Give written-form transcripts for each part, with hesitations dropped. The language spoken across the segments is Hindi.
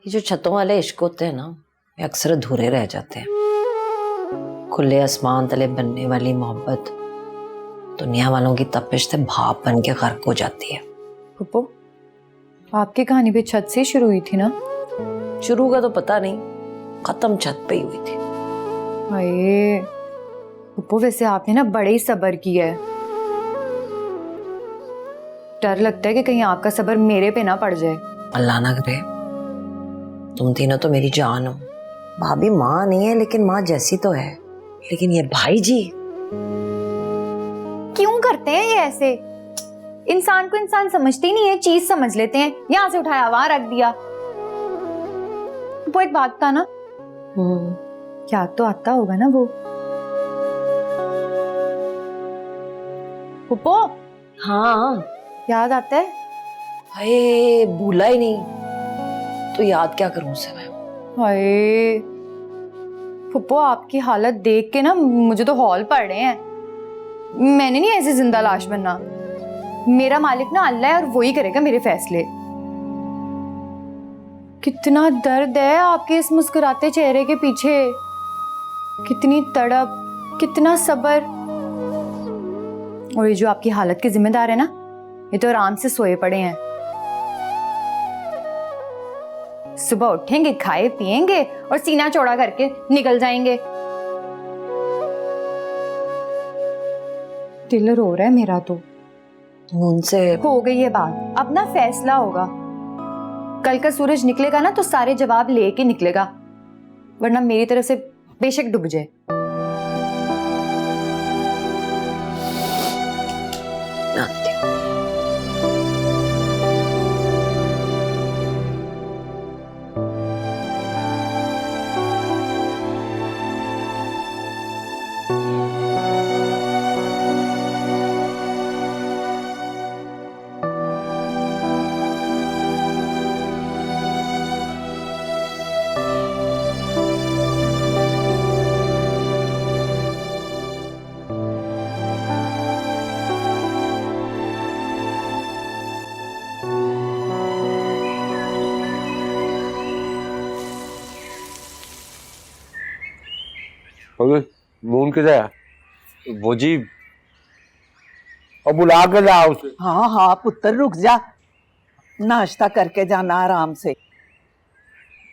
ये जो छतों वाले इश्क होते हैं ना, ये अक्सर अधूरे रह जाते हैं। खुले आसमान तले बनने वाली मोहब्बत दुनिया वालों की तपिश से भाप बन के गर्क हो जाती है। पुप्पो, आपकी कहानी भी छत से शुरू हुई थी ना? शुरू का तो पता नहीं, खत्म छत पे ही हुई थी। अरे पुप्पो, वैसे आपने ना बड़े ही सब्र किया है। डर लगता है कि कहीं आपका सब्र मेरे पे ना पड़ जाए। अल्लाह ना करे। तुम तीनों तो मेरी जान हो। भाभी माँ नहीं है लेकिन माँ जैसी तो है। लेकिन ये भाई जी क्यों करते हैं ये ऐसे? इंसान को इंसान समझते ही नहीं है, चीज समझ लेते हैं। यहाँ से उठाया वहां रख दिया। वो एक बात था ना, याद तो आता होगा ना वो? पुप्पो, हाँ याद आता है? हाय, भूला ही नहीं तो याद क्या करूं उसे मैं। हाय पुप्पो, आपकी हालत देख के ना मुझे तो हौल पड़ रहे हैं। मैंने नहीं ऐसे जिंदा लाश बनना। मेरा मालिक ना अल्लाह है और वही करेगा मेरे फैसले। कितना दर्द है आपके इस मुस्कुराते चेहरे के पीछे, कितनी तड़प, कितना सब्र। और ये जो आपकी हालत के जिम्मेदार है ना, ये तो आराम से सोए पड़े हैं। सुबह उठेंगे, खाए पिएंगे और सीना चौड़ा करके निकल जाएंगे। दिल रो रहा है मेरा तो। उनसे हो गई है बात, अब ना फैसला होगा। कल का सूरज निकलेगा ना तो सारे जवाब लेके निकलेगा, वरना मेरी तरफ से बेशक डूब जाए। मून किधर है? वो जी, और बुला के जा उसे। हाँ हाँ पुत्र, रुक जा, नाश्ता करके जाना आराम से।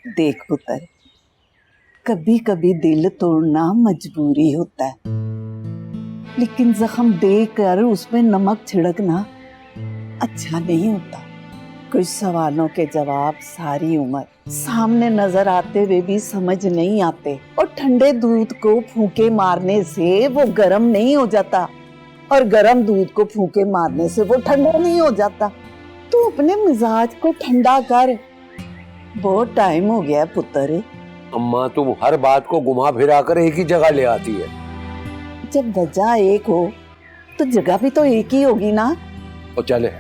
देख पुत्र, कभी कभी दिल तोड़ना मजबूरी होता है, लेकिन जख्म देकर उसमें नमक छिड़कना अच्छा नहीं होता। कुछ सवालों के जवाब सारी उम्र सामने नजर आते हुए भी समझ नहीं आते, और ठंडे दूध को फूंके मारने से वो गर्म नहीं हो जाता, और गर्म दूध को फूंके मारने से वो ठंडा नहीं हो जाता। तू अपने मिजाज को ठंडा कर। बहुत टाइम हो गया पुत्र। अम्मा, तुम हर बात को घुमा फिरा कर एक ही जगह ले आती है। जब वजह एक हो तो जगह भी तो एक ही होगी ना। और चले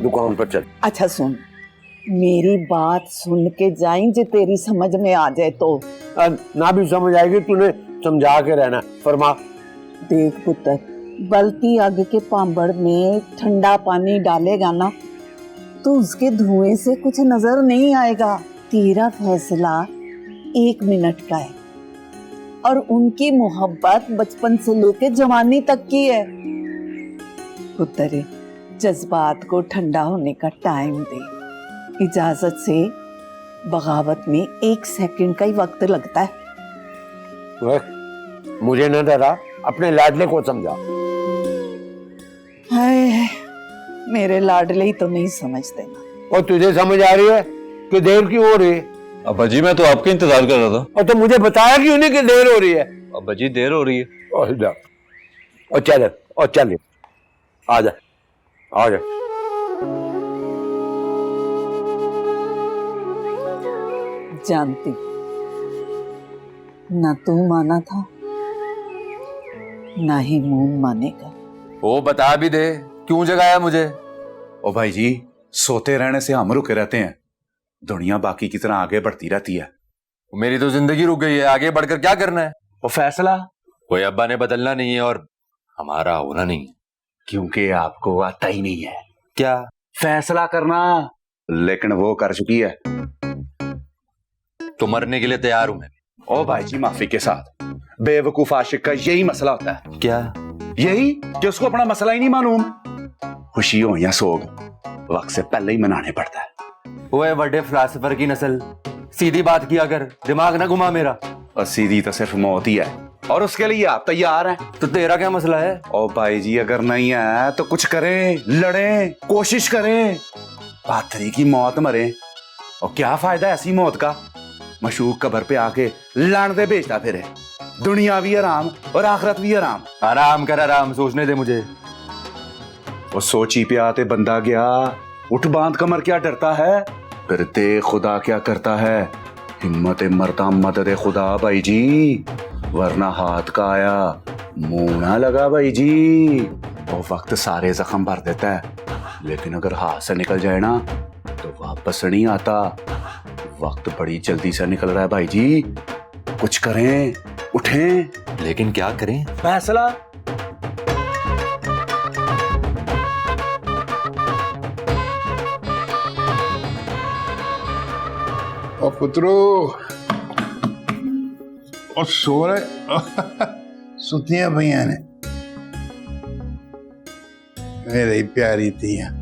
दुकान पर चल। अच्छा सुन, मेरी बात सुन के जाएं, जे तेरी समझ में आ जाए तो। ना भी समझ आएगी, तूने समझा के रहना। फरमा। देख पुत्र, बलती आग के पांबड़ में ठंडा पानी डालेगा ना तो उसके धुएं से कुछ नजर नहीं आएगा। तेरा फैसला 1 मिनट का है, और उनकी मोहब्बत बचपन से लेकर जवानी तक की है। पुत्र, जज्बात को ठंडा होने का टाइम दे। इजाजत से बगावत में 1 सेकंड का ही वक्त लगता है। मुझे न डरा, अपने लाडले को समझा। हाय, मेरे लाडले ही तो नहीं समझते ना। और तुझे समझ आ रही है कि देर क्यों हो रही है? अब्बा जी, मैं तो आपका इंतजार कर रहा था। और तो मुझे बताया क्यों नहीं कि देर हो रही है? अब्बा जी, देर हो रही है। और चल आजा आजा। जानती ना तू माना था, ना ही मून मानेगा। वो बता भी दे, क्यों जगाया मुझे? ओ भाई जी, सोते रहने से हम रुके रहते हैं, दुनिया बाकी की तरह आगे बढ़ती रहती है। मेरी तो जिंदगी रुक गई है, आगे बढ़कर क्या करना है? वो फैसला कोई अब्बा ने बदलना नहीं है और हमारा होना नहीं है, क्योंकि आपको आता ही नहीं है। क्या फैसला करना? लेकिन वो कर चुकी है। तो मरने के लिए तैयार हूं मैं। ओ भाई जी माफी के साथ, बेवकूफ आशिक का यही मसला होता है। क्या? यही कि उसको अपना मसला ही नहीं मालूम। खुशी हो या सोग वक्त से पहले ही मनाने पड़ता है। ओए बड़े फिलासफर की नस्ल, सीधी बात किया कर, दिमाग ना घुमा मेरा। और सीधी तो सिर्फ मौत ही है, और उसके लिए आप तैयार हैं। तो तेरा क्या मसला है? ओ भाई जी अगर नहीं है तो कुछ करें, लड़ें, कोशिश करें, पाथरी की मौत मरे। और क्या फायदा ऐसी मौत का? मशूक कब्र पे आके लानते भेजता फिरे। दुनिया भी आराम और आखिरत भी आराम। आराम कर, आराम सोचने दे मुझे। वो सोची पे आते बंदा गया, उठ बांध कमर क्या डरता है, फिर दे खुदा क्या करता है। हिम्मत मरता मदद खुदा भाई जी, वरना हाथ का आया मुंह ना लगा भाई जी। वो वक्त सारे जख्म भर देता है, लेकिन अगर हाथ से निकल जाए ना तो वापस नहीं आता। वक्त बड़ी जल्दी से निकल रहा है भाई जी, कुछ करें, उठें। लेकिन क्या करें? फैसला और पुत्रो और सो रहे सुतियां भैया ने मेरी प्यारी थियां।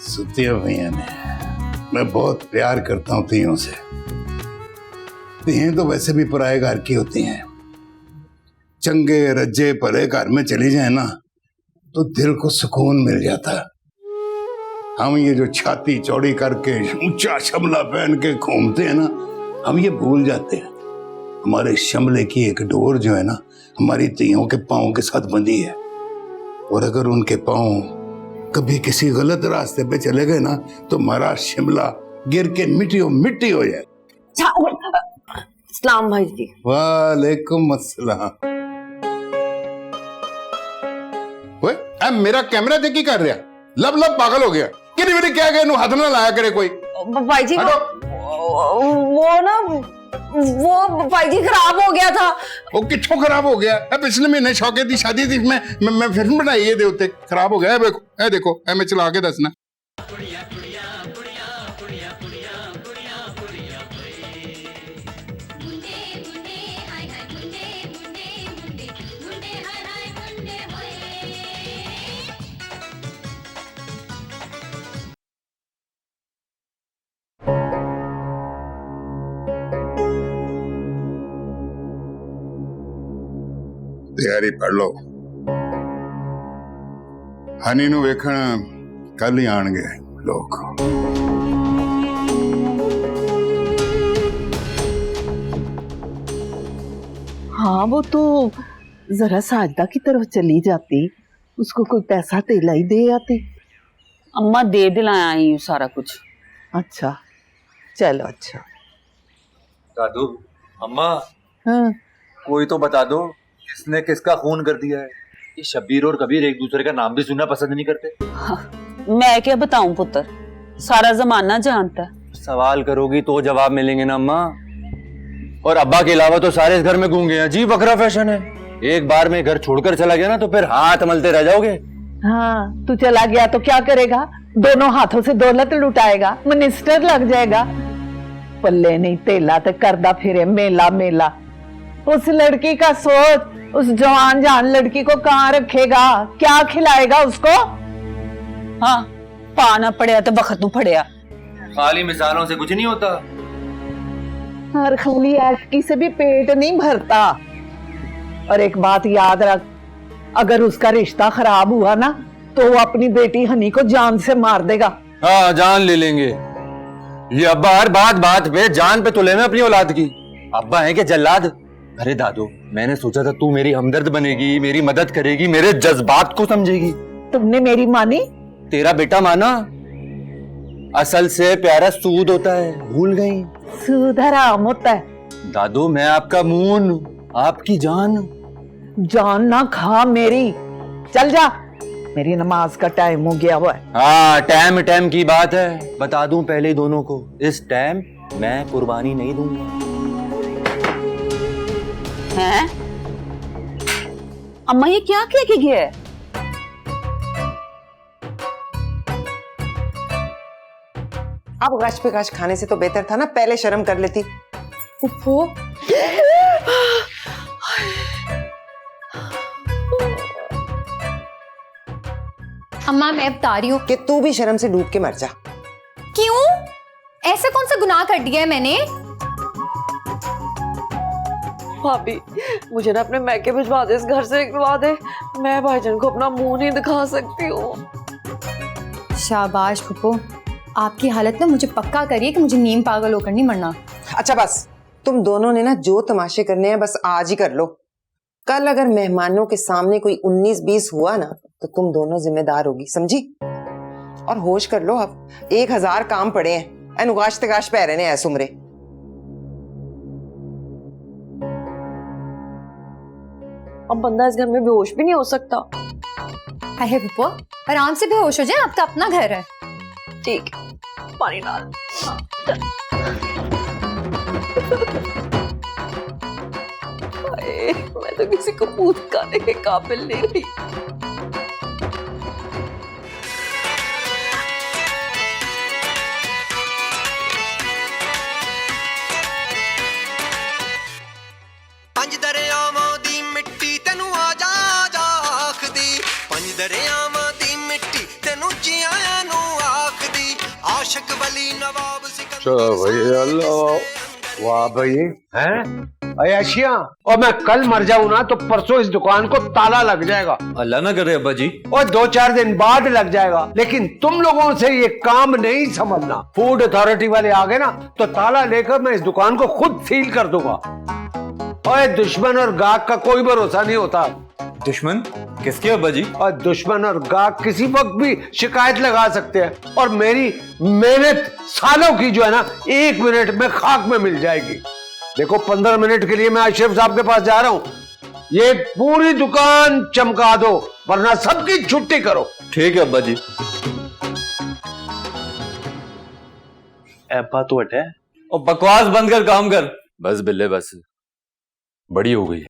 सुतिया भैया ने, मैं बहुत प्यार करता हूँ तियों से। तियें तो वैसे भी पराये घर की होती हैं। चंगे रज्जे भरे घर में चली जाए ना तो दिल को सुकून मिल जाता है। हम ये जो छाती चौड़ी करके ऊंचा शमला पहन के घूमते हैं ना, हम ये भूल जाते हैं हमारे शमले की एक डोर जो है ना हमारी तियों के पाँव के साथ बंधी है। और अगर उनके पाँव कभी किसी गलत रास्ते पे चले गए ना तो हमारा शिमला गिर के मिट्टी हो जाए। सलाम भाई जी। वालेकुम अस्सलाम। ओए ए मेरा कैमरा देख की कर रहा, लब लब पागल हो गया। किरी मेरी क्या गए, हाथ ना लाया करे कोई। भाई जी वो भाई जी खराब हो गया था। वो किच्छो खराब हो गया? पिछले महीने शौके की शादी थी, मैं फिल्म बनाई है दे उत्ते, खराब हो गया। ए देखो ए मैं चला के दसना। तैयारी पढ़ लो, हनी नू वेखण कल ही आणगे लोग। हाँ वो तो जरा साजदा की तरफ चली जाती, उसको कोई पैसा तेला ही दे आती। अम्मा दे दिलाया आई हूँ सारा कुछ। अच्छा चलो अच्छा। दादू, अम्मा, हाँ कोई तो बता दो किसने किसका खून कर दिया है। ये शब्बीर और कबीर एक दूसरे का नाम भी सुनना पसंद नहीं करते। मैं क्या बताऊं पुत्र, सारा जमाना जानता है। सवाल करोगी तो जवाब मिलेंगे ना अम्मा। और अब्बा के अलावा तो सारे इस घर में गूंगे हैं। जी बकरा फैशन है, एक बार में घर छोड़कर चला गया ना तो फिर हाथ मलते रह जाओगे। हाँ तू चला गया तो क्या करेगा? दोनों हाथों से दौलत लुटाएगा, मिनिस्टर लग जाएगा। पल्ले नहीं तेला तो करदा फिरे मेला मेला। उस लड़की का सोच, उस जवान जान लड़की को कहाँ रखेगा, क्या खिलाएगा उसको? हाँ पाना पड़िया तो बखत पड़िया। खाली मिसालों से कुछ नहीं होता। हर खाली ऐशकी से भी पेट नहीं भरता। और एक बात याद रख, अगर उसका रिश्ता खराब हुआ ना तो वो अपनी बेटी हनी को जान से मार देगा। हाँ जान ले लेंगे। ये अब्बा हर बात पे जान पे तुले में अपनी औलाद की। अब्बा है कि जल्लाद? अरे दादू, मैंने सोचा था तू मेरी हमदर्द बनेगी, मेरी मदद करेगी, मेरे जज्बात को समझेगी। तुमने मेरी मानी? तेरा बेटा माना। असल से प्यारा सूद होता है, भूल गई? सूद हराम होता है। दादू मैं आपका मून, आपकी जान। जान ना खा मेरी, चल जा, मेरी नमाज का टाइम हो गया हुआ है। हाँ टाइम की बात है। बता दूं पहले दोनों को, इस टाइम मैं कुर्बानी नहीं दूंगा। हैं? अम्मा ये क्या कह के गया है? अब गश पे गश खाने से तो बेहतर था ना पहले शर्म कर लेती। फुप्पो अम्मा मैं बता रही हूँ कि तू भी शर्म से डूब के मर जा। क्यों? ऐसा कौन सा गुनाह कर दिया है मैंने? भाभी मुझे ना अपने मैके भिजवा दे, इस घर से निकलवा दे। मैं भाईजान को अपना मुंह नहीं दिखा सकती हूँ। शाबाश फुप्पो, आपकी हालत ना मुझे पक्का करिए कि मुझे नीम पागल होकर नहीं मरना। अच्छा बस, तुम दोनों ने ना जो तमाशे करने हैं बस आज ही कर लो। कल अगर मेहमानों के सामने कोई 19-20 हुआ ना तो तुम दोनों जिम्मेदार होगी, समझी? और होश कर लो, अब 1000 काम पड़े हैं। अनुगाश तगाश पै रहे हैं ऐस उम्रे। अब बंदा इस घर में बेहोश भी नहीं हो सकता। अरे फुप्पो आराम से बेहोश हो जाए, आपका अपना घर है। ठीक, पानी डाल। मैं तो किसी को पूत खाने के काबिल नहीं रही। पंज दरियावां दी मिट्टी तेनू आजा आजा आखदी, पंज दरियावां दी मिट्टी तेनू जियां नू आखदी, आशिक वली नवाब सिकंदर। चलो भाई, अल्लाह वाह भाई हैं अयाशियां। और मैं कल मर जाऊं ना तो परसों इस दुकान को ताला लग जाएगा। अल्लाह ना करे अब्बा जी। और 2-4 दिन बाद लग जाएगा, लेकिन तुम लोगों से ये काम नहीं समझना। फूड अथॉरिटी वाले आ गए ना तो ताला लेकर मैं इस दुकान को खुद सील कर दूंगा। और दुश्मन और गाहक का कोई भरोसा नहीं होता। दुश्मन किसके अब्बा जी? और दुश्मन और गाहक किसी वक्त भी शिकायत लगा सकते हैं, और मेरी मेहनत सालों की जो है ना 1 मिनट में खाक में मिल जाएगी। देखो 15 मिनट के लिए मैं अशरफ साहब के पास जा रहा हूं, ये पूरी दुकान चमका दो वरना सबकी छुट्टी करो। ठीक है अब्बा जी। ऐपा तो हटे और बकवास बंद कर, काम कर। बस बिल्ले बस, बड़ी हो गई।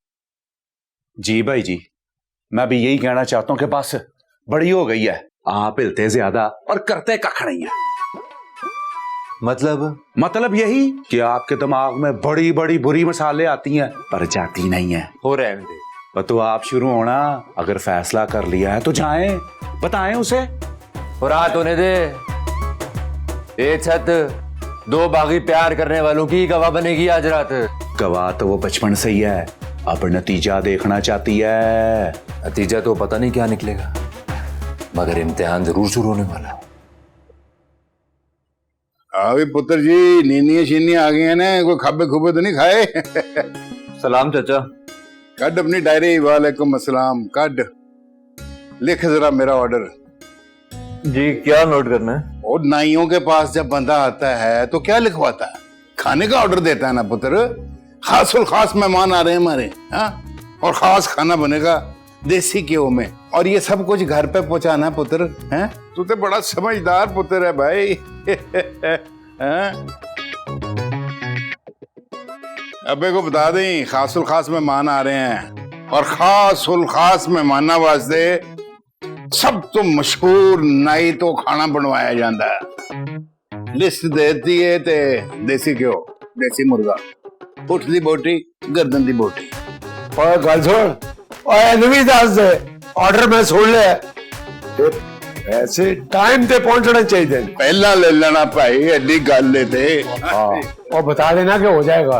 जी भाई जी, मैं भी यही कहना चाहता हूं कि बस बड़ी हो गई है। आप हिलते ज्यादा और करते कख नहीं है। मतलब यही कि आपके दिमाग में बड़ी बड़ी बुरी मसाले आती हैं पर जाती नहीं है। हो रहे हैं पर तो आप शुरू होना, अगर फैसला कर लिया है तो जाएं, बताएं उसे। और रात होने दे। एक छत 2 बागी प्यार करने वालों की गवाह बनेगी आज रात। गवाह तो वो बचपन से ही है, अब नतीजा देखना चाहती है। नतीजा तो पता नहीं क्या निकलेगा, मगर इम्तिहान जरूर शुरू होने वाला। अभी पुत्र जी नीनियां शीनियां आ गई हैं ना, कोई खाबे खूबे तो नहीं खाए? सलाम चाचा। कड अपनी डायरी। वालेकुम अस्सलाम। कड लिख जरा मेरा ऑर्डर। जी क्या नोट करना है? और नाइयों के पास जब बंदा आता है तो क्या लिखवाता है? खाने का ऑर्डर देता है ना पुत्र। खासुल खास मेहमान आ रहे हैं हमारे, हाँ, और खास खाना बनेगा देसी घ्यो में, और ये सब कुछ घर पे पहुंचाना है पुत्र। हैं तू तो बड़ा समझदार पुत्र है भाई। अबे को बता दें खासुल खास मेहमान आ रहे हैं, और खासुल खास मेहमाना वास्ते सब तो मशहूर नाई तो खाना बनवाया जाता है। लिस्ट देती है ते देसी घ्यो, देसी मुर्गा, उठ दी बोटी, गर्दन दी बोटी। और गल सुन, और नवी दस दे ऑर्डर मैं सुन लिया, ऐसे टाइम पे पहुंचना चाहिए। पहला ले लेना भाई, एडी गल लेते। हाँ, और बता देना कि हो जाएगा,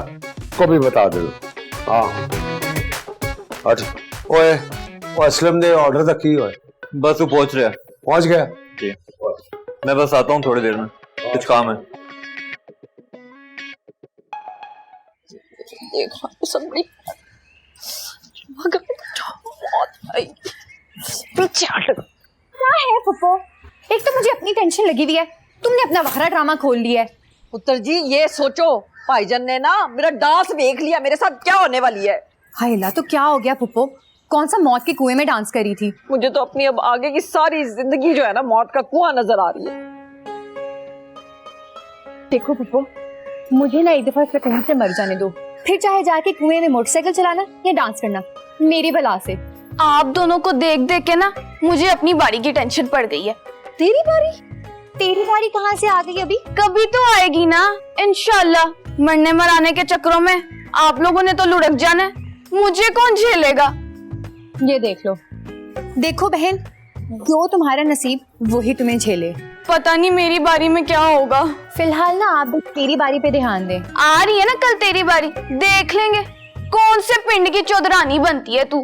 को भी बता दो। हाँ अच्छा। ओए वो असलम ने ऑर्डर तक की है? बस वो पहुंच रहा है। पहुंच गया जी, मैं बस आता हूँ थोड़ी देर में, कुछ काम है। देखो सब बड़ी क्या है फुप्पो? एक तो मुझे अपनी टेंशन लगी हुई है, तुमने अपना वखरा ड्रामा खोल लिया है। पुत्र जी ये सोचो, भाईजान ने ना मेरा डांस देख लिया, मेरे साथ क्या होने वाली है। हाय अल्लाह, तो क्या हो गया फुप्पो? कौन सा मौत के कुएं में डांस करी थी? मुझे तो अपनी अब आगे की सारी जिंदगी जो है ना मौत का कुआं नजर आ रही है। देखो फुप्पो, मुझे ना एक दफा फिर कहीं से मर जाने दो, फिर चाहे जाके कुएं में मोटरसाइकिल चलाना या डांस करना, मेरी भला से। आप दोनों को देख देख के ना मुझे अपनी बारी की टेंशन पड़ गई है। तेरी बारी? तेरी बारी कहाँ से आ गई अभी? कभी तो आएगी ना इंशाल्लाह। मरने मराने के चक्करों में आप लोगों ने तो लुढ़क जाना है, मुझे कौन झेलेगा? ये देख लो। देखो बहन, जो तुम्हारा नसीब वही तुम्हें झेले। पता नहीं मेरी बारी में क्या होगा। फिलहाल ना आप तेरी बारी पे ध्यान दे। आ रही है ना कल तेरी बारी, देख लेंगे कौन से पिंड की चौधरानी बनती है तू।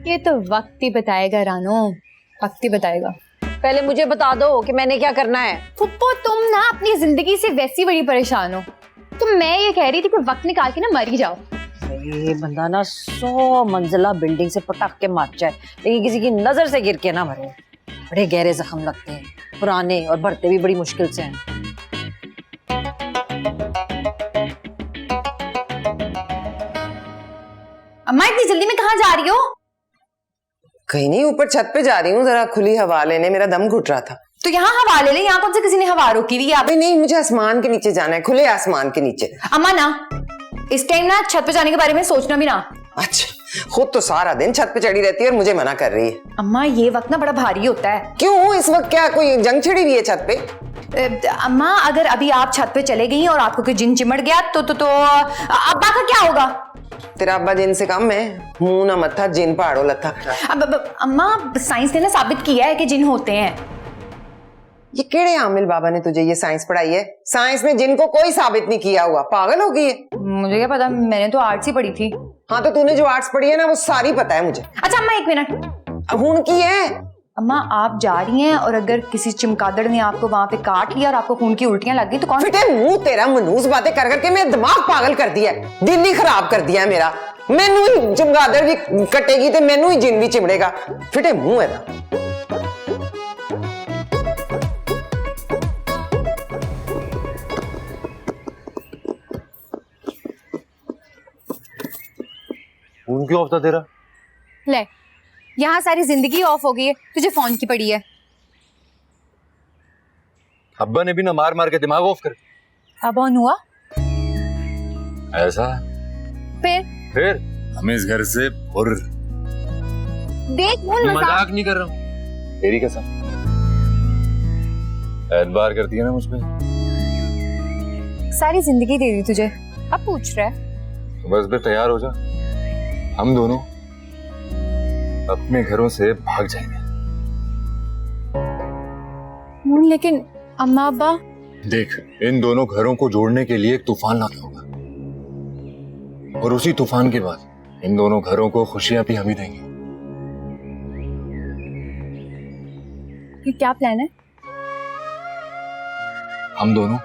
ये तो वक्त ही बताएगा रानो, वक्त ही बताएगा। पहले मुझे बता दो कि मैंने क्या करना है। फुप्पो तुम ना अपनी जिंदगी से वैसी बड़ी परेशान हो, तो मैं ये कह रही थी कि वक्त निकाल के ना मर ही जाओ। ये बंदा ना 100 मंजिला बिल्डिंग से पटक के मार जाए, लेकिन किसी की नजर से गिर के ना मरे। बड़े गहरे जख्म लगते हैं, पुराने, और भरते भी बड़ी मुश्किल से हैं। अम्मा इतनी जल्दी में कहाँ जा रही हो? कहीं नहीं, ऊपर छत पे जा रही हूँ जरा खुली हवा लेने, मेरा दम घुट रहा था। तो यहाँ हवा ले ले, यहाँ कौन से किसी ने हवा रोकी हुई है? अभी नहीं, मुझे आसमान के नीचे जाना है, खुले आसमान के नीचे। अम्मा ना, इस टाइम ना छत पे जाने के बारे में सोचना भी ना। अच्छा, खुद तो सारा दिन छत पे चढ़ी रहती है और मुझे मना कर रही है। अम्मा ये वक्त ना बड़ा भारी होता है। क्यों, इस वक्त क्या कोई जंग छिड़ी हुई है छत पे? अम्मा अगर अभी आप छत पे चले गई और आपको कोई जिन चिमड़ गया तो अब्बा का क्या होगा? तेरा अब्बा जिन से कम है, मुंह ना मत्था जिन पहाड़ो लथा। अम्मा साइंस ने ना साबित किया है कि जिन होते हैं। ये केड़े आमिल बाबा ने तुझे ये साइंस पढ़ाई है? साइंस ने जिन को कोई साबित नहीं किया हुआ, पागल हो गई है। मुझे क्या पता, मैंने तो आर्ट्स ही पढ़ी थी। हाँ तो तूने जो आर्ट्स पढ़ी है ना वो सारी पता है मुझे। अच्छा अम्मा एक मिनट, हुन की है। अम्मा आप जा रही हैं और अगर किसी चमगादड़ ने आपको वहां पे काट लिया और आपको खून की उल्टियां लग गई तो कौन? फिटे मुंह तेरा, मनूस बातें कर करके मेरा दिमाग पागल कर दिया है, दिल ही खराब कर दिया है मेरा। मैनू ही चमगादड़ भी कटेगी तो मैनू ही जिन भी चिमड़ेगा। फिटे मुंह है ना। फोन क्यों ऑफ था तेरा? ले, यहाँ सारी जिंदगी ऑफ हो गई है, तुझे फोन की पड़ी है। अब्बा ने भी ना मार मार के दिमाग ऑफ कर। अब ऑन हुआ? ऐसा? फिर हम इस घर से फुर। देख मजाक नहीं कर रहा हूँ, तेरी कसम। एतबार करती है ना मुझ पे। सारी जिंदगी दे दी तुझे, अब पूछ रहा है? तो बस तैयार हो जा, हम दोनों अपने घरों से भाग जाएंगे। लेकिन अम्मा अब्बा। देख, इन दोनों घरों को जोड़ने के लिए एक तूफान लाना होगा, और उसी तूफान के बाद इन दोनों घरों को खुशियां भी हम ही देंगे। ये क्या प्लान है? हम दोनों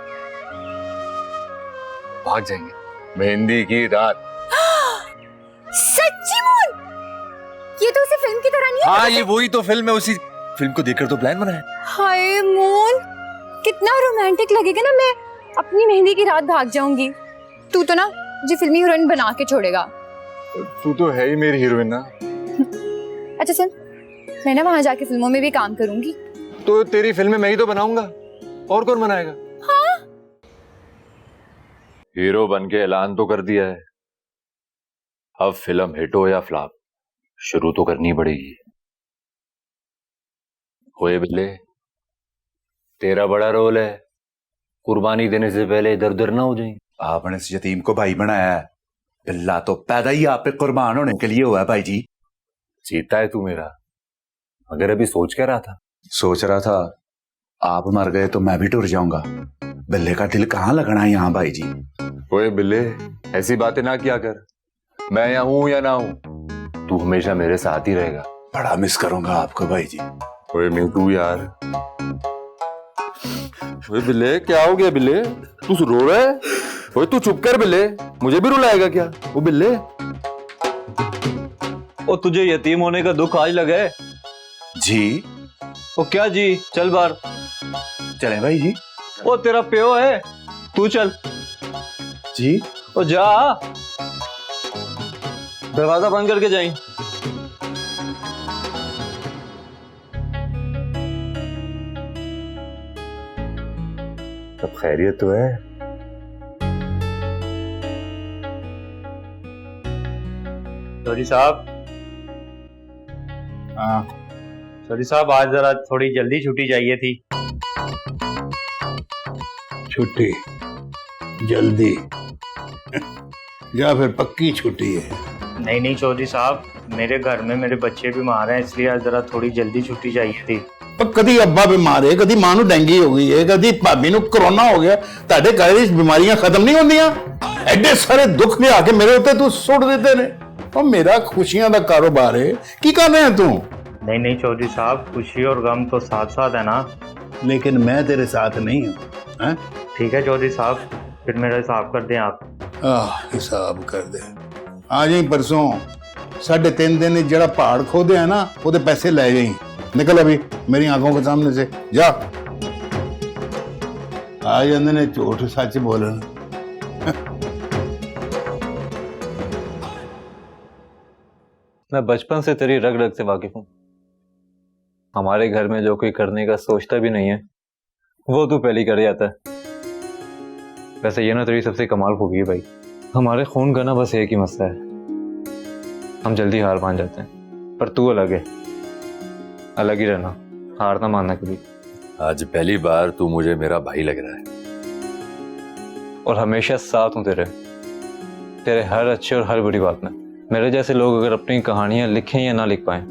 भाग जाएंगे मेहंदी की रात। सच्ची मून? ये तो उसी फिल्म की तरह नहीं है? हाँ ये वही तो फिल्म है, उसी फिल्म को देखकर तो प्लान बनाया। हाय मून, कितना रोमांटिक लगेगा ना, मैं अपनी मेहंदी की रात भाग जाऊंगी। तू तो ना मुझे फिल्मी हीरोइन बना के छोड़ेगा। तू तो है ही मेरी हीरोइन ना। अच्छा सुन, मैं ना वहां जाके फिल्मों में भी काम करूंगी। तो तेरी फिल्में मैं ही तो बनाऊंगा, और कौन बनाएगा? हाँ? हीरो बन के ऐलान तो कर दिया है, अब फिल्म हिट हो या फ्लॉप शुरू तो करनी पड़ेगी। होए बिल्ले, तेरा बड़ा रोल है, कुर्बानी देने से पहले इधर उधर ना हो जाए। आपने इस यतीम को भाई बनाया है, बिल्ला तो पैदा ही आप पे कुर्बान होने के लिए हुआ है भाई जी। जीता है तू मेरा, मगर अभी सोच क्या रहा था? सोच रहा था आप मर गए तो मैं भी टूट जाऊंगा, बिल्ले का दिल कहाँ लगना है यहाँ भाई जी। ओए बिल्ले, ऐसी बातें ना किया कर, मैं यहाँ हूं या ना हूं, तू हमेशा मेरे साथ ही रहेगा। बड़ा मिस करूंगा आपको भाई जी। ओए मिंटू यार। ओए बिल्ले, क्या हो गया बिल्ले, तू रो रहा है? ओए तू चुप कर बिल्ले, मुझे भी रुलाएगा क्या? वो बिल्ले, ओ तुझे यतीम होने का दुख आज लगा है? जी। ओ क्या जी, चल बाहर। चले भाई जी। ओ तेरा प्यो है, तू चल। जी। ओ जा, दरवाजा बंद करके जाई। सब खैरियत तो है? चौधरी साहब। हाँ चौधरी साहब आज जरा थोड़ी जल्दी छुट्टी चाहिए थी। छुट्टी जल्दी या फिर पक्की छुट्टी है? नहीं नहीं चौधरी साहब, मेरे घर में मेरे बच्चे बीमार हैं, इसलिए आज जरा थोड़ी जल्दी छुट्टी चाहिए थी। पर कदी अब्बा बीमार है, कदी मां नू डेंगी हो गई है, कदी भाभी नू कोरोना हो गया। ताडे घर दी बीमारियां खत्म नहीं होंदियां। एडे सारे दुख लिया के मेरे उत्ते तू सुट देते ने। और मेरा खुशियां दा कारोबार है, की कर रहे हैं तू? नहीं नहीं चौधरी साहब, खुशी और गम तो साथ साथ है ना। लेकिन मैं तेरे साथ नहीं हूं। ठीक है चौधरी साहब, फिर मेरा हिसाब कर दें आप। हिसाब कर दे। आज ही परसों 3.5 दिन जरा पहाड़ खोदे है ना, वो पैसे ले जाई। निकल अभी मेरी आंखों के सामने से जा। आ जाते ने झूठ सच बोलना। मैं बचपन से तेरी रग रग से वाकिफ हूँ। हमारे घर में जो कोई करने का सोचता भी नहीं है, वो तू पहले कर जाता है। वैसे ये ना तेरी सबसे कमाल खूबी है भाई। हमारे खून का ना बस एक ही मसला है, हम जल्दी हार मान जाते हैं। पर तू अलग है, अलग ही रहना, हार ना मानना कभी। आज पहली बार तू मुझे मेरा भाई लग रहा है। और हमेशा साथ हूं तेरे हर अच्छे और हर बुरी बात में। मेरे जैसे लोग अगर अपनी कहानियां लिखें या ना लिख पाएं,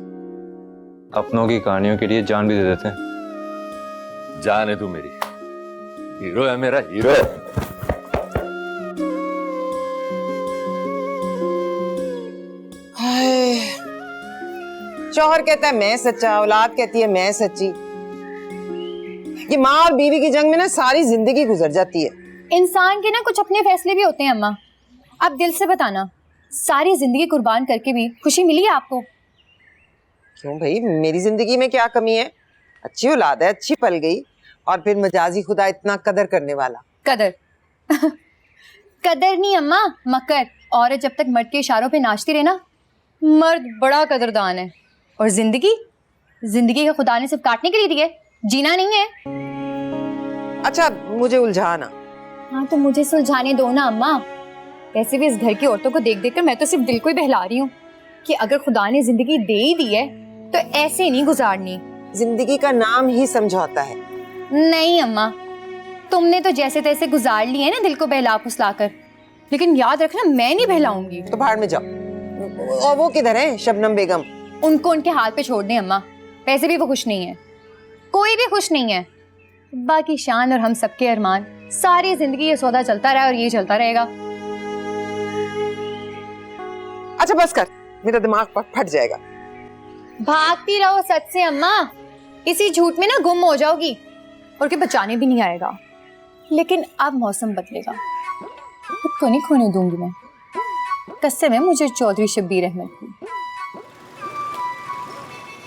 अपनों की कहानियों के लिए जान भी दे देते हैं। जान है तू मेरी, हीरो है मेरा, हीरो। शौहर कहता है मैं सच्चा, औलाद कहती है मैं सच्ची। ये माँ और बीवी की जंग में ना सारी जिंदगी गुजर जाती है। इंसान के ना कुछ अपने फैसले भी होते हैं अम्मा। आप दिल से बताना, सारी जिंदगी कुर्बान करके भी खुशी मिली है आपको? क्यों भाई, मेरी जिंदगी में क्या कमी है? अच्छी औलाद है, अच्छी पल गई, और फिर मजाजी खुदा इतना कदर करने वाला। कदर कदर नहीं अम्मा, मकर। औरत जब तक मर्द के इशारों पे नाचती रहे ना, मर्द बड़ा कदरदान है। और जिंदगी का खुदा ने सिर्फ काटने के लिए दी है, जीना नहीं है। अच्छा मुझे उलझाना। हाँ तो मुझे सुलझाने दो ना अम्मा। वैसे भी इस घर की औरतों को देख देख कर मैं तो सिर्फ दिल को ही बहला रही हूँ कि अगर खुदा ने जिंदगी दे ही दी है तो ऐसे नहीं गुजारनी। जिंदगी का नाम ही समझौता है। नहीं अम्मा, तुमने तो जैसे तैसे गुजार ली है ना दिल को बहला फुसला कर, लेकिन याद रखना मैं नहीं बहलाऊंगी। तो भाड़ में जाओ। और वो किधर है शबनम बेगम? उनको उनके हाल पे छोड़ दें अम्मा। वैसे भी वो खुश नहीं है, कोई भी खुश नहीं है। बाकी शान और हम सबके अरमान, सारी जिंदगी ये सौदा चलता रहा और ये चलता रहेगा। अच्छा बस कर, मेरा दिमाग फट जाएगा। भागती रहो सच से अम्मा, इसी झूठ में ना गुम हो जाओगी और के बचाने भी नहीं आएगा। लेकिन अब मौसम बदलेगा, खुद को नहीं खोने दूंगी मैं। कसम है मुझे चौधरी शब्बीर अहमद की।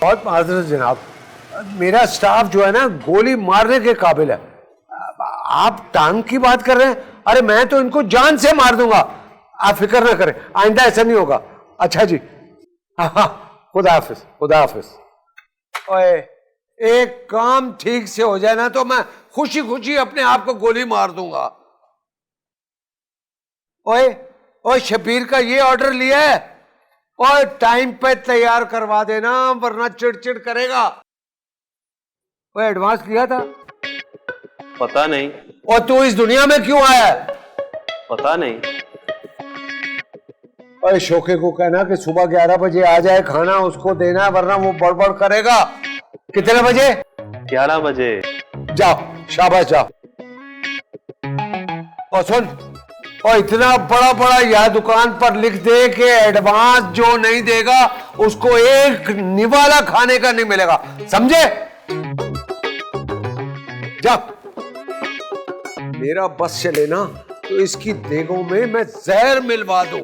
बहुत माजरत जनाब, मेरा स्टाफ जो है ना गोली मारने के काबिल है। आप टांग की बात कर रहे हैं? अरे मैं तो इनको जान से मार दूंगा, आप फिक्र ना करें, आइंदा ऐसा नहीं होगा। अच्छा जी, हाँ, खुदा हाफिज, खुदा हाफिज। ओए, एक काम ठीक से हो जाए ना तो मैं खुशी खुशी अपने आप को गोली मार दूंगा। ओए ओए, शबीर का ये ऑर्डर लिया है और टाइम पे तैयार करवा देना, वरना चिड़चिड़ करेगा। वो एडवांस लिया था? पता नहीं। और तू इस दुनिया में क्यों आया है? पता नहीं। और शोके को कहना कि सुबह 11 बजे आ जाए, खाना उसको देना, वरना वो बड़बड़ करेगा। कितने बजे? 11 बजे। जाओ, शाबाश जाओ। और सुन, और इतना बड़ा बड़ा यह दुकान पर लिख दे कि एडवांस जो नहीं देगा उसको एक निवाला खाने का नहीं मिलेगा, समझे? जा। मेरा बस चले ना तो इसकी देगों में मैं जहर मिलवा दूं,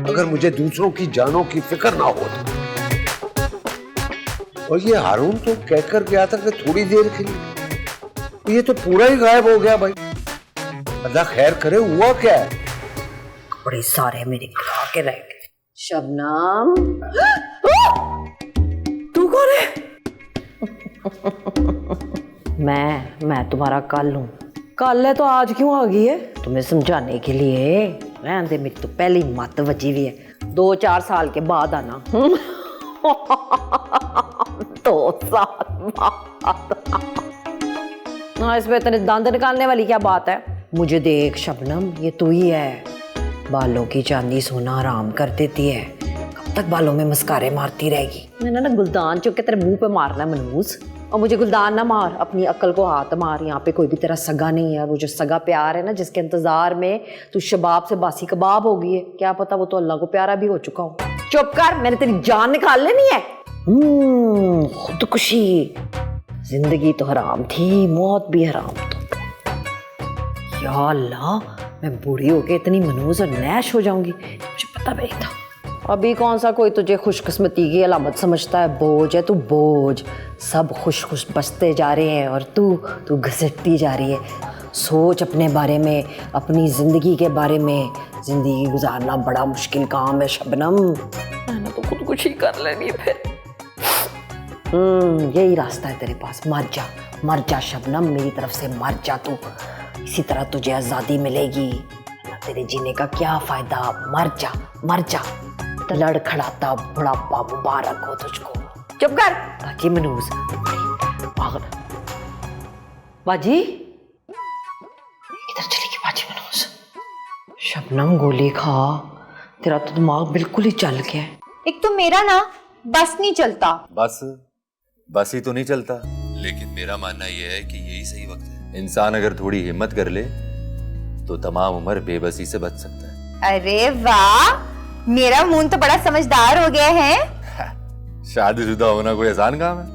अगर मुझे दूसरों की जानों की फिक्र ना हो तो। और ये हारून तो कहकर गया था कि थोड़ी देर के लिए, ये तो पूरा ही गायब हो गया भाई। अल्लाह खैर करे, हुआ क्या है? कपड़े सारे मेरे खा के रह गए। शबनम, तू कौन है? मैं तुम्हारा कल हूँ। कल है तो आज क्यों आ गई है? तुम्हें समझाने के लिए। रहने दे, मेरी तो पहली मत बची हुई है। 2-4 साल के बाद आना। 2 साल बाद। हाँ, इसमें इतने दांत निकालने वाली क्या बात है? मुझे देख शबनम, ये तू ही है, बालों की चांदी सोना आराम कर देती है, कब तक बालों में मस्कारे मारती रहेगी? मैंने ना गुलदान चुप के तेरे मुंह पे मारना है मनहूस। और मुझे गुलदान ना मार, अपनी अक्ल को हाथ मार। यहाँ पे कोई भी तेरा सगा नहीं है। वो जो सगा प्यार है ना, जिसके इंतजार में तू शबाब से बासी कबाब हो गई है, क्या पता वो तो अल्लाह को प्यारा भी हो चुका हो। चुप कर, मैंने तेरी जान निकाल लेनी है। खुदकुशी, जिंदगी तो हराम थी, मौत भी हराम तो। या अल्लाह, मैं बूढ़ी होके इतनी मनहूस और नैश हो जाऊंगी, मुझे पता नहीं था। अभी कौन सा कोई तुझे खुशकिस्मती की अलामत समझता है? बोझ है तू, बोझ। सब खुश खुश बसते जा रहे हैं और तू घसीटती जा रही है। सोच अपने बारे में, अपनी जिंदगी के बारे में। जिंदगी गुजारना बड़ा मुश्किल काम है शबनम। मैंने तो खुदकुशी कर लेनी फिर। यही रास्ता है तेरे पास, मर जा शबनम, मेरी तरफ से मर जा तू। इसी तरह तुझे आजादी मिलेगी, तेरे जीने का क्या फायदा? मर जा। लड़खड़ाता बुढ़ापा मुबारक हो तुझको। चुप कर बाजी मनूस, पागल बाजी। इधर चलेगी बाजी मनूस। शबनम गोली खा, तेरा तो दिमाग बिल्कुल ही चल गया है। एक तो मेरा ना बस नहीं चलता। बस ही तो नहीं चलता, लेकिन मेरा मानना यह है कि यही सही वक्त है। इंसान अगर थोड़ी हिम्मत कर ले तो तमाम उम्र बेबसी से बच सकता है। अरे वाह, मेरा मुंह तो बड़ा समझदार हो गया है। शादीशुदा होना कोई आसान काम है?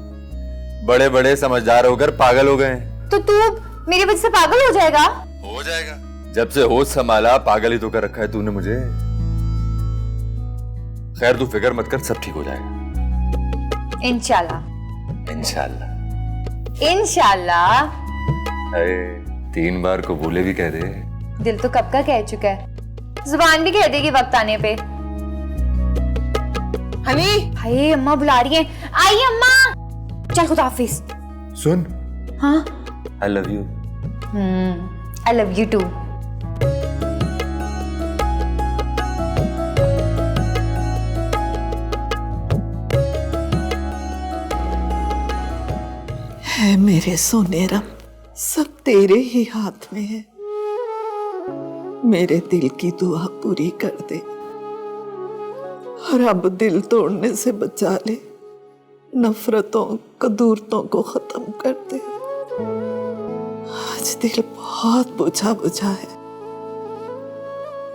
बड़े बड़े समझदार होकर पागल हो गए। तो तू मेरी वजह से पागल हो जाएगा? हो जाएगा। जब से होश संभाला पागल ही तो कर रखा है तूने मुझे। खैर तू फिक्र मत कर, सब ठीक हो जाएगा इंशाल्लाह। इंशाल्लाह। अरे 3 बार को बोले भी कह दे। दिल तो कब का कह चुका है, जुबान भी कह देगी वक्त आने पे। हनी, हाय अम्मा बुला रही हैं। आई अम्मा, चल खुदा हाफिज। सुन, हाँ, I love you. I love you too. है मेरे सोनेरम, सब तेरे ही हाथ में है। मेरे दिल की दुआ पूरी कर दे और अब दिल तोड़ने से बचा ले, नफरतों कदूरतों को खत्म कर दे। आज दिल बहुत बुझा बुझा है,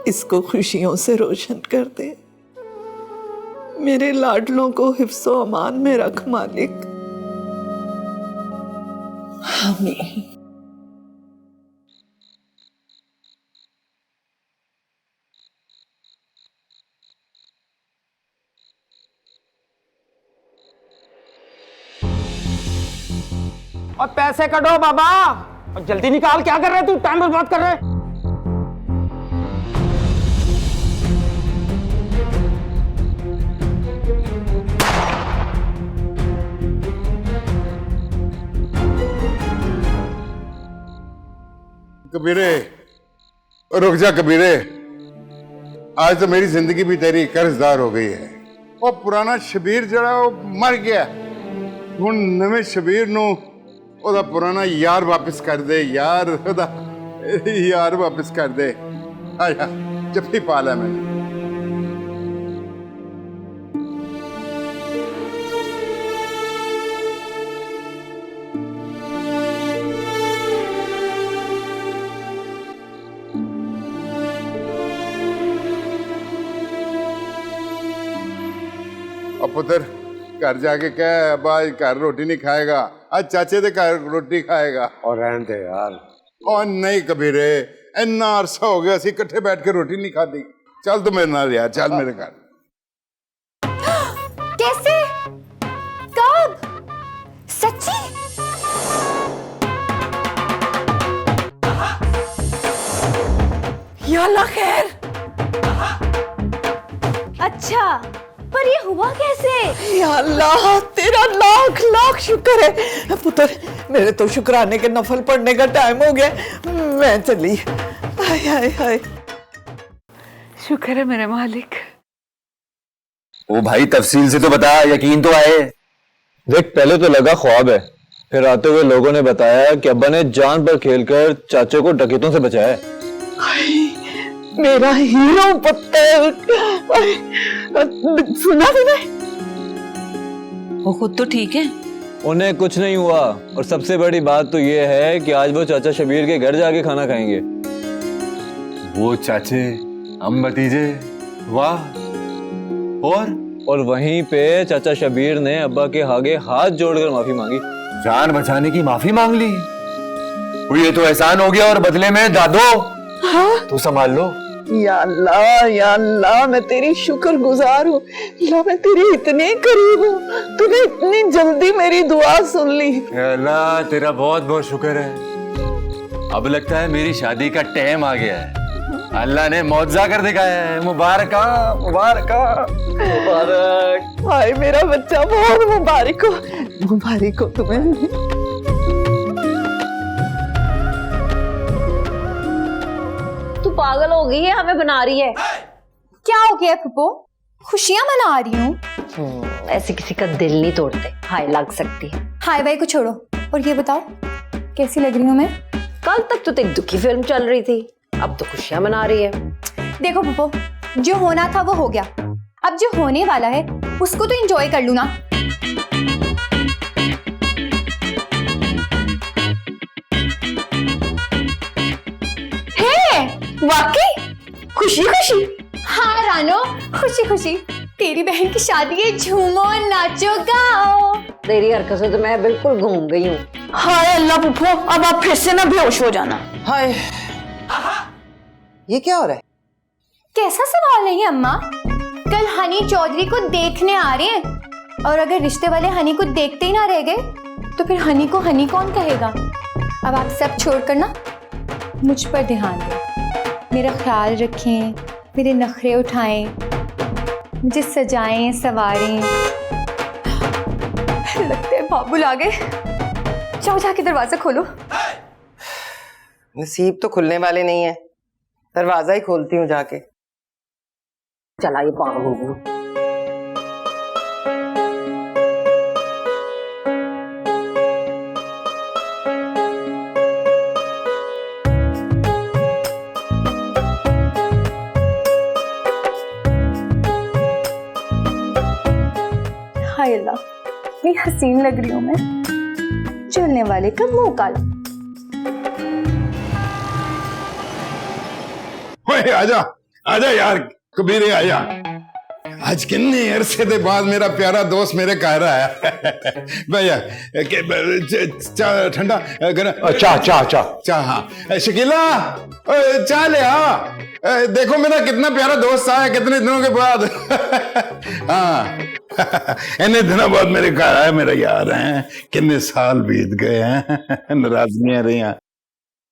इसको खुशियों से रोशन कर दे। मेरे लाडलों को हिफ्ज़ो अमान में रख मालिक। आमीन। और पैसे कटो बाबा, और जल्दी निकाल। क्या कर रहे तू? टाइम बर्बाद कर रहे। कबीरे, रुक जा कबीरे। आज तो मेरी जिंदगी भी तेरी कर्जदार हो गई है। और पुराना शबीर जड़ा वो मर गया, हुण नवे शबीर नू ओदा पुराना यार वापस कर दे। यार वापस कर दे। आया जफ्फी पा लिया मैंने। और पुत्र घर जाके कह अब आज घर रोटी नहीं खाएगा, आज चाचे दे घर रोटी खाएगा। और रहने दे यार। और नहीं कबीरे, इन्ना अरसा हो गया असी इकट्ठे बैठ के रोटी नहीं खाती। चल तू मेरे नाल यार, चल मेरे घर। कैसे? कब? सच्ची? या अल्लाह खैर। अच्छा, पर ये हुआ कैसे? या अल्लाह, तेरा लाख लाख शुक्र है पुत्र। मेरे तो शुक्राने के नफल पढ़ने का टाइम हो गया, मैं चली। हाय हाय हाय, शुक्र है मेरे मालिक। ओ भाई तफसील से तो बता, यकीन तो आए। देख, पहले तो लगा ख्वाब है, फिर आते हुए लोगों ने बताया कि अब्बा ने जान पर खेलकर चाचे को डकैतों से बचाया है। मेरा हीरो पुत्र। सुना तूने? वो खुद तो ठीक है। उन्हें कुछ नहीं हुआ, और सबसे बड़ी बात तो ये है कि आज वो चाचा शबीर के घर जाके खाना खाएंगे। वो चाचे, हम भतीजे, वाह। और वहीं पे चाचा शबीर ने अब्बा के आगे हाथ जोड़कर माफी मांगी। जान बचाने की माफी मांग ली। वो ये तो एहसान हो गया, और बदले में दादो तू संभाल लो। या अल्लाह, मैं तेरी शुक्रगुजार हूँ। अल्लाह, मैं तेरी इतने करीब हूँ, तूने इतनी जल्दी मेरी दुआ सुन ली। अल्लाह तेरा बहुत बहुत शुक्र है। अब लगता है मेरी शादी का टाइम आ गया है। अल्लाह ने मौजज़ा कर दिखाया है। मुबारक मुबारक। हाय मेरा बच्चा, बहुत मुबारक हो तुम्हें। तू पागल हो गई है, हमें बना रही है। क्या हो गया फुप्पो? खुशियां मना रही हूँ। ऐसे किसी का दिल नहीं तोड़ते। हाय लग सकती है। हाय भाई को छोड़ो, और ये बताओ कैसी लग रही हूँ मैं? कल तक तो एक दुखी फिल्म चल रही थी, अब तो खुशियां मना रही है। देखो फुप्पो, जो होना था वो हो गया, अब जो होने वाला है उसको तो एंजॉय कर लूं ना। हे, वाकई खुशी खुशी। हाँ रानो, खुशी खुशी। तेरी बहन की शादी है, झूमो नाचो गाओ। तेरी हरकत से तो मैं बिल्कुल घूम गई हूँ। हाय अल्लाह पुप्पो, अब आप फिर से ना बेहोश हो जाना। हाय, ये क्या हो रहा है? कैसा सवाल है ये अम्मा? कल हनी चौधरी को देखने आ रहे हैं, और अगर रिश्ते वाले हनी को देखते ही ना रह गए तो फिर हनी को हनी कौन कहेगा? अब आप सब छोड़कर ना मुझ पर ध्यान दें, मेरा ख्याल रखें, मेरे नखरे उठाएं, मुझे सजाएं संवारें। लगता है बाबुल आ गए। जाओ जाके दरवाजा खोलो। नसीब तो खुलने वाले नहीं है, दरवाजा ही खोलती हूँ जाके। चला ये पागल हो गई। हाय अल्लाह, इतनी हसीन लग रही हूँ मैं, चलने वाले का मुंह काला। ओए आजा आजा यार, कबीरे आजा। आज कितने अरसे के बाद मेरा प्यारा दोस्त मेरे घर आया। भैया ठंडा चाह। हाँ शकीला, चाह ले आ। देखो मेरा कितना प्यारा दोस्त आया कितने दिनों के बाद। हाँ इतने दिनों बाद मेरे घर आया मेरा यार है। कितने साल बीत गए हैं, नाराजगियां रही।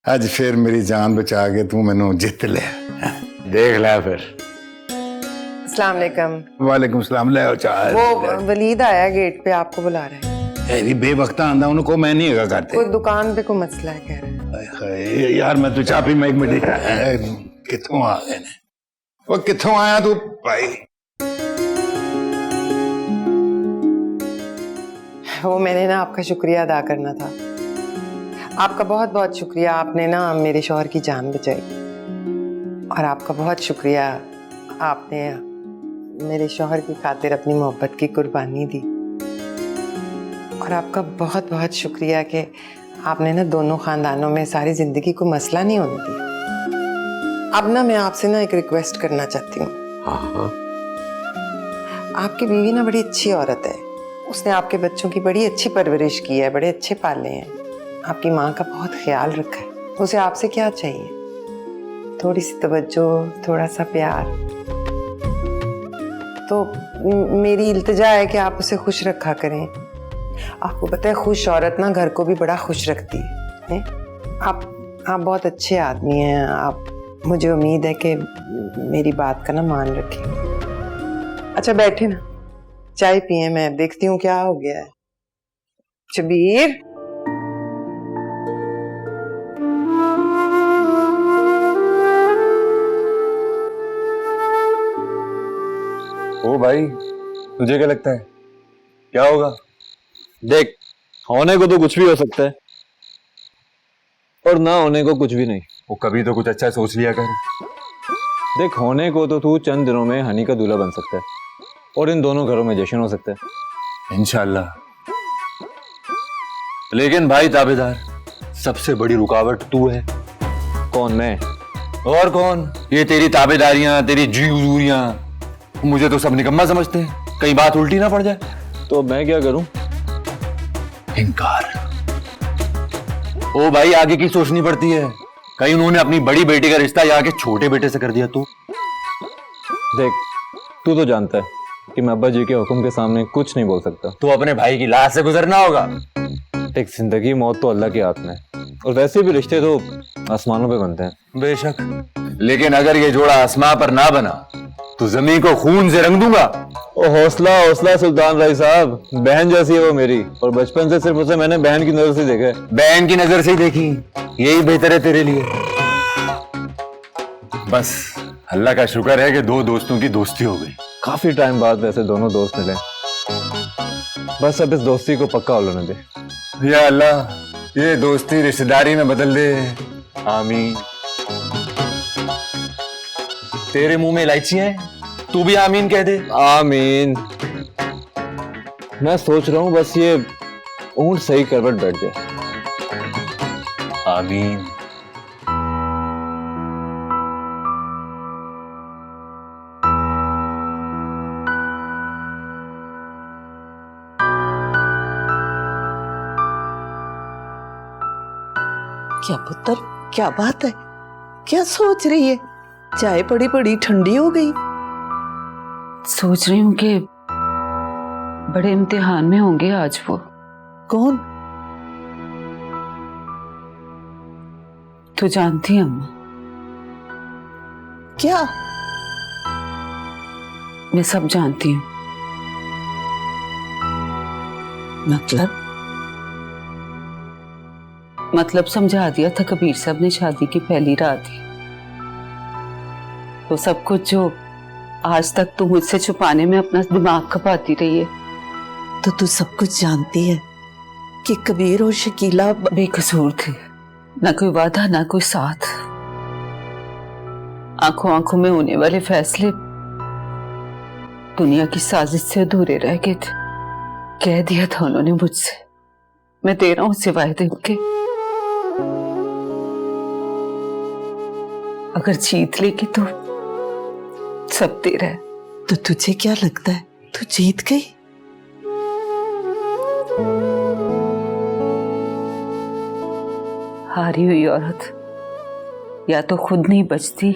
आज फिर मेरी जान बचा के तू मैनू जित ले। देख लिया फिर। अस्सलाम वालेकुम। वालेकुम सलाम। ले आओ चाय। वो वलीद आया गेट पे, आपको बुला रहा है। भी बेवक्ता आंदा उनको मैं नहीं हैगा करते। कोई दुकान पे कोई मसला है कह रहा है। यार मैं तो चाह पी मैं एक मिनट। कितों आ गए ने? वो कितों आया तू भाई? वो मैंने ना आपका शुक्रिया अदा करना था। आपका बहुत बहुत शुक्रिया, आपने ना मेरे शौहर की जान बचाई। और आपका बहुत शुक्रिया, आपने मेरे शौहर की खातिर अपनी मोहब्बत की कुर्बानी दी। और आपका बहुत बहुत शुक्रिया कि आपने ना दोनों खानदानों में सारी जिंदगी को मसला नहीं होने दिया। अब ना मैं आपसे ना एक रिक्वेस्ट करना चाहती हूँ। हाँ। आपकी बीवी ना बड़ी अच्छी औरत है, उसने आपके बच्चों की बड़ी अच्छी परवरिश की है, बड़े अच्छे पाले हैं, आपकी माँ का बहुत ख्याल रखा है। उसे आपसे क्या चाहिए? थोड़ी सी तवज्जो, थोड़ा सा प्यार। तो मेरी इल्तिजा है कि आप उसे खुश रखा करें। आपको पता है खुश औरत ना घर को भी बड़ा खुश रखती है। आप बहुत अच्छे आदमी हैं। आप, मुझे उम्मीद है कि मेरी बात का ना मान रखें। अच्छा बैठे ना, चाय पिए, मैं देखती हूँ क्या हो गया है। शबीर, ओ भाई, तुझे क्या लगता है क्या होगा? देख, होने को तो कुछ भी हो सकता है और ना होने को कुछ भी नहीं। वो कभी तो कुछ अच्छा सोच लिया कर। देख, होने को तो तू चंद दिनों में हनी का दूल्हा बन सकता है और इन दोनों घरों में जश्न हो सकता है इंशाल्लाह। लेकिन भाई ताबेदार, सबसे बड़ी रुकावट तू है। कौन? मैं? और कौन? ये तेरी ताबेदारियां, तेरी जी हुजूरियां, मुझे तो सब निकम्मा समझते हैं, कहीं बात उल्टी ना पड़ जाए। तो मैं क्या करूं? इनकार। ओ भाई, आगे की सोचनी पड़ती है। कहीं उन्होंने अपनी बड़ी बेटी का रिश्ता यहाँ के छोटे बेटे से कर दिया तो? देख, तू तो जानता है कि मैं अब्बा जी के हुक्म के सामने कुछ नहीं बोल सकता। तो अपने भाई की लाश से गुजरना होगा। देख, जिंदगी मौत तो अल्लाह के हाथ में है और वैसे भी रिश्ते तो आसमानों पे बनते हैं। बेशक, लेकिन अगर ये जोड़ा आसमां पर ना बना तो जमीन को खून से रंग दूंगा। ओ हौसला हौसला सुल्तान राय साहब, बहन जैसी है वो मेरी, और बचपन से सिर्फ उसे मैंने बहन की नजर से देखा है। बहन की नजर से ही देखी, यही बेहतर है तेरे लिए। बस अल्लाह का शुक्र है कि दो दोस्तों की दोस्ती हो गई। काफी टाइम बाद वैसे दोनों दोस्त मिले। बस अब इस दोस्ती को पक्का होने दे। या अल्लाह, ये दोस्ती रिश्तेदारी में बदल दे। आमीन। तेरे मुंह में इलायचियां हैं, तू भी आमीन कह दे। आमीन। मैं सोच रहा हूं बस ये ऊंट सही करवट बैठ जाए। आमीन। क्या पुत्र, क्या बात है? क्या सोच रही है? चाय बड़ी बड़ी ठंडी हो गई। सोच रही हूँ कि बड़े इम्तिहान में होंगे आज वो। कौन? तू जानती है अम्मा? क्या? मैं सब जानती हूँ। मतलब समझा दिया था कबीर साहब ने शादी की पहली रात ही। वो सब कुछ जो आज तक तू मुझसे छुपाने में अपना दिमाग खपाती रही है। तो तू सब कुछ जानती है कि कबीर और शकीला बेकसूर थे। ना कोई वादा, ना कोई साथ। आंखों आंखों में होने वाले फैसले दुनिया की साजिश से अधूरे रह गए थे। कह दिया था उन्होंने मुझसे, मैं दे रहा हूं सिवाय दिन के। अगर जीत लेगी तो सब तेरा है। तो तुझे क्या लगता है तू जीत गई? हारी हुई औरत या तो खुद नहीं बचती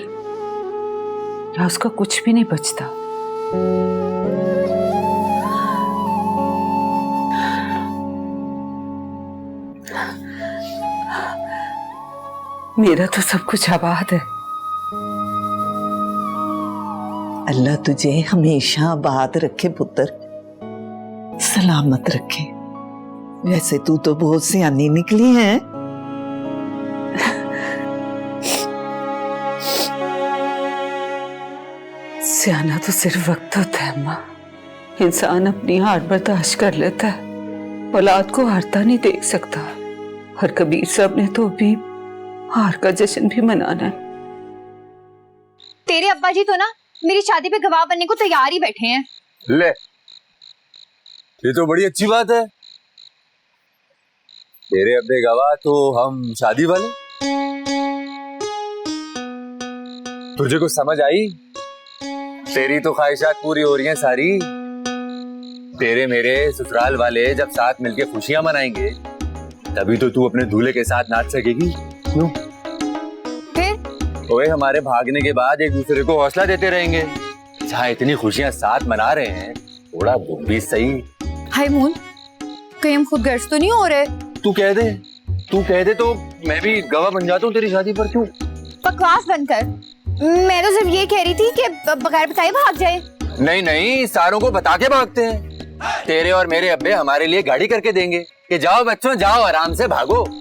या उसका कुछ भी नहीं बचता। मेरा तो सब कुछ आबाद है। अल्लाह तुझे हमेशा आबाद रखे पुत्र, सलामत रखे। वैसे तू तो बहुत सियानी निकली है। सियाना तो सिर्फ वक्त होता है अम्मा। इंसान अपनी हार बर्दाश्त कर लेता है, औलाद को हारता नहीं देख सकता। और कबीर साहब ने तो भी हार का जश्न भी मनाना है। तेरे अब्बा जी तो ना मेरी शादी पे गवाह बनने को तैयार ही बैठे हैं। ले, ये तो बड़ी अच्छी बात है। तेरे अब्बे गवाह तो हम शादी वाले। तुझे कुछ समझ आई? तेरी तो ख्वाहिशात पूरी हो रही हैं सारी। तेरे मेरे ससुराल वाले जब साथ मिलके खुशियां मनाएंगे तभी तो तू अपने दूल्हे के साथ नाच सकेगी। क्यों? फिर ओए, हमारे भागने के बाद एक दूसरे को हौसला देते रहेंगे। जहाँ इतनी खुशियां साथ मना रहे हैं, थोड़ा दुख भी सही। हाय मून, कहीं हम खुद गर्ज तो नहीं हो रहे? तू कह दे तो मैं भी गवाह बन जाता हूँ तेरी शादी पर। क्यों? बकवास बंद कर। मैं तो सिर्फ ये कह रही थी कि बगैर बताए भाग जाए। नहीं, सारों को बता के भागते हैं। तेरे और मेरे अब्बे हमारे लिए गाड़ी करके देंगे कि जाओ बच्चों, जाओ आराम से भागो।